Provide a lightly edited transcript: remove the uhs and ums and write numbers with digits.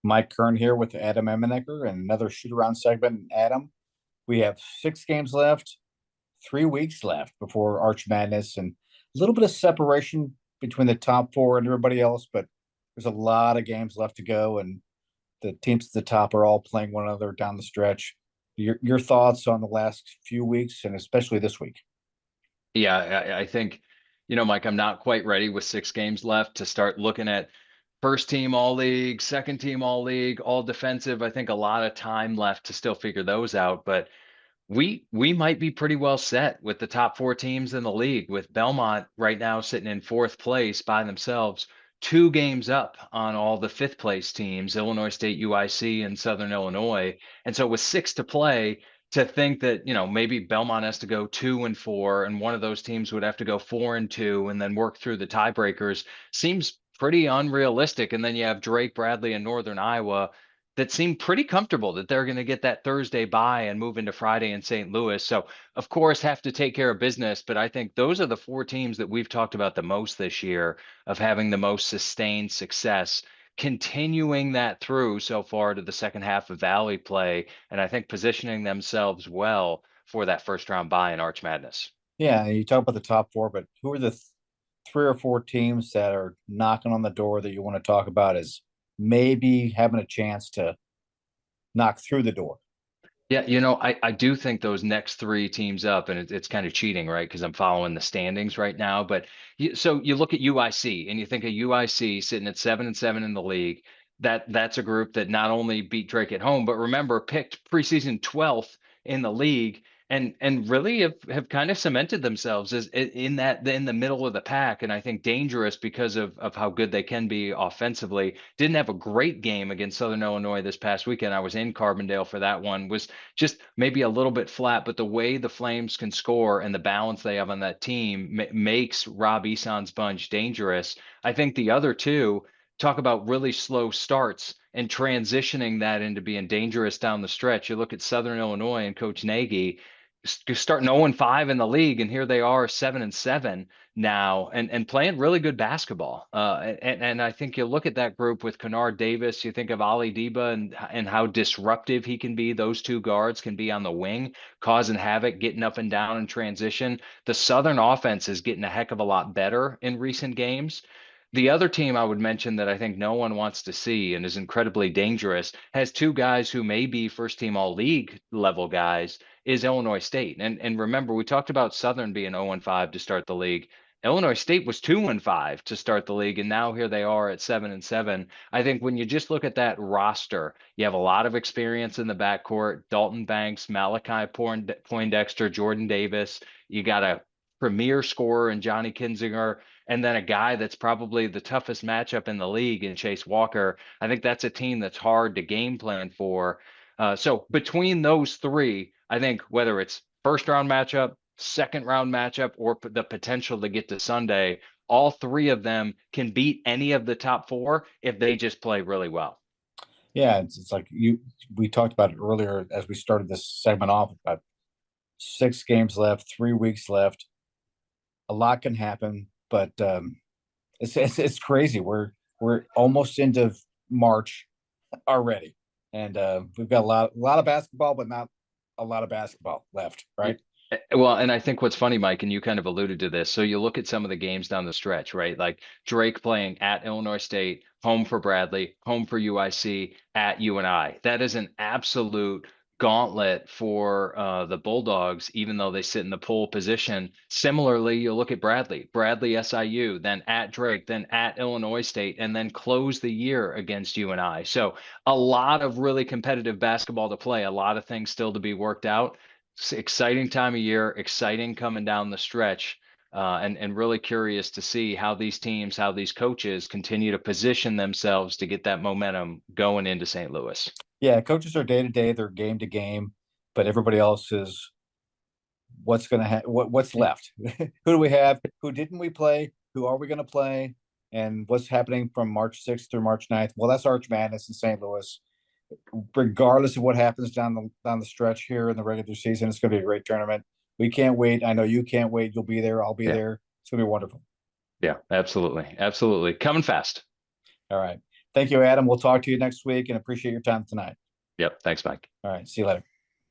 Mike Kern here with Adam Emmenecker and another shoot-around segment. Adam, we have 6 games left, 3 weeks left before Arch Madness, and a little bit of separation between the top four and everybody else, but there's a lot of games left to go, and the teams at the top are all playing one another down the stretch. Your thoughts on the last few weeks and especially this week? Yeah, I think, Mike, I'm not quite ready with 6 games left to start looking at first team all league, second team all league, all defensive. I think a lot of time left to still figure those out, but we might be pretty well set with the top four teams in the league, with Belmont right now sitting in fourth place by themselves, 2 games up on all the fifth place teams, Illinois State, UIC, and Southern Illinois. And so with six to play, to think that, maybe Belmont has to go 2-4 and one of those teams would have to go 4-2 and then work through the tiebreakers seems pretty unrealistic. And then you have Drake, Bradley, and Northern Iowa that seem pretty comfortable that they're going to get that Thursday bye and move into Friday in St. Louis. So, of course, have to take care of business. But I think those are the four teams that we've talked about the most this year of having the most sustained success, continuing that through so far to the second half of Valley play. And I think positioning themselves well for that first round bye in Arch Madness. Yeah, you talk about the top four, but who are the three or four teams that are knocking on the door that you want to talk about as maybe having a chance to knock through the door? Yeah, I do think those next three teams up, and it's kind of cheating, right? Because I'm following the standings right now. But so you look at UIC and you think of UIC sitting at 7-7 in the league. That's a group that not only beat Drake at home, but remember picked preseason 12th in the league and really have kind of cemented themselves as in the middle of the pack. And I think dangerous because of how good they can be offensively. Didn't have a great game against Southern Illinois this past weekend. I was in Carbondale for that one. Was just maybe a little bit flat, but the way the Flames can score and the balance they have on that team makes Rob Eson's bunch dangerous. I think the other two talk about really slow starts and transitioning that into being dangerous down the stretch. You look at Southern Illinois and Coach Nagy starting 0-5 in the league, and here they are 7-7 now and playing really good basketball. And I think you look at that group with Kennard Davis, you think of Ali Deba and how disruptive he can be. Those two guards can be on the wing, causing havoc, getting up and down in transition. The Southern offense is getting a heck of a lot better in recent games. The other team I would mention that I think no one wants to see and is incredibly dangerous has two guys who may be first team all league level guys is Illinois State. And remember, we talked about Southern being 0-5 to start the league. Illinois State was 2-5 to start the league, and now here they are at 7-7. I think when you just look at that roster, you have a lot of experience in the backcourt: Dalton Banks, Malachi Poindexter, Jordan Davis. You got a premier scorer in Johnny Kinzinger, and then a guy that's probably the toughest matchup in the league in Chase Walker. I think that's a team that's hard to game plan for. So between those three, I think whether it's first round matchup, second round matchup, or the potential to get to Sunday, all three of them can beat any of the top four if they just play really well. Yeah, it's like we talked about it earlier as we started this segment off about 6 games left, 3 weeks left. A lot can happen, but it's crazy. We're almost into March already, and we've got a lot of basketball, but not a lot of basketball left, right? Well, and I think what's funny, Mike, and you kind of alluded to this. So you look at some of the games down the stretch, right? Like Drake playing at Illinois State, home for Bradley, home for UIC, at UNI. That is an absolute gauntlet for the Bulldogs, even though they sit in the pole position. Similarly, you look at Bradley SIU, then at Drake, then at Illinois State, and then close the year against UNI. So a lot of really competitive basketball to play, a lot of things still to be worked out. It's exciting time of year, exciting coming down the stretch, and really curious to see how these teams, how these coaches continue to position themselves to get that momentum going into St. Louis. Yeah, coaches are day to day, they're game to game, but everybody else is what's going to what's left. Who do we have? Who didn't we play? Who are we going to play? And what's happening from March 6th through March 9th? Well, that's Arch Madness in St. Louis. Regardless of what happens down the stretch here in the regular season, it's going to be a great tournament. We can't wait. I know you can't wait. You'll be there. I'll be Yeah, there. It's going to be wonderful. yeah, absolutely, absolutely, coming fast. All right. Thank you, Adam. We'll talk to you next week and appreciate your time tonight. Yep. Thanks, Mike. All right. See you later.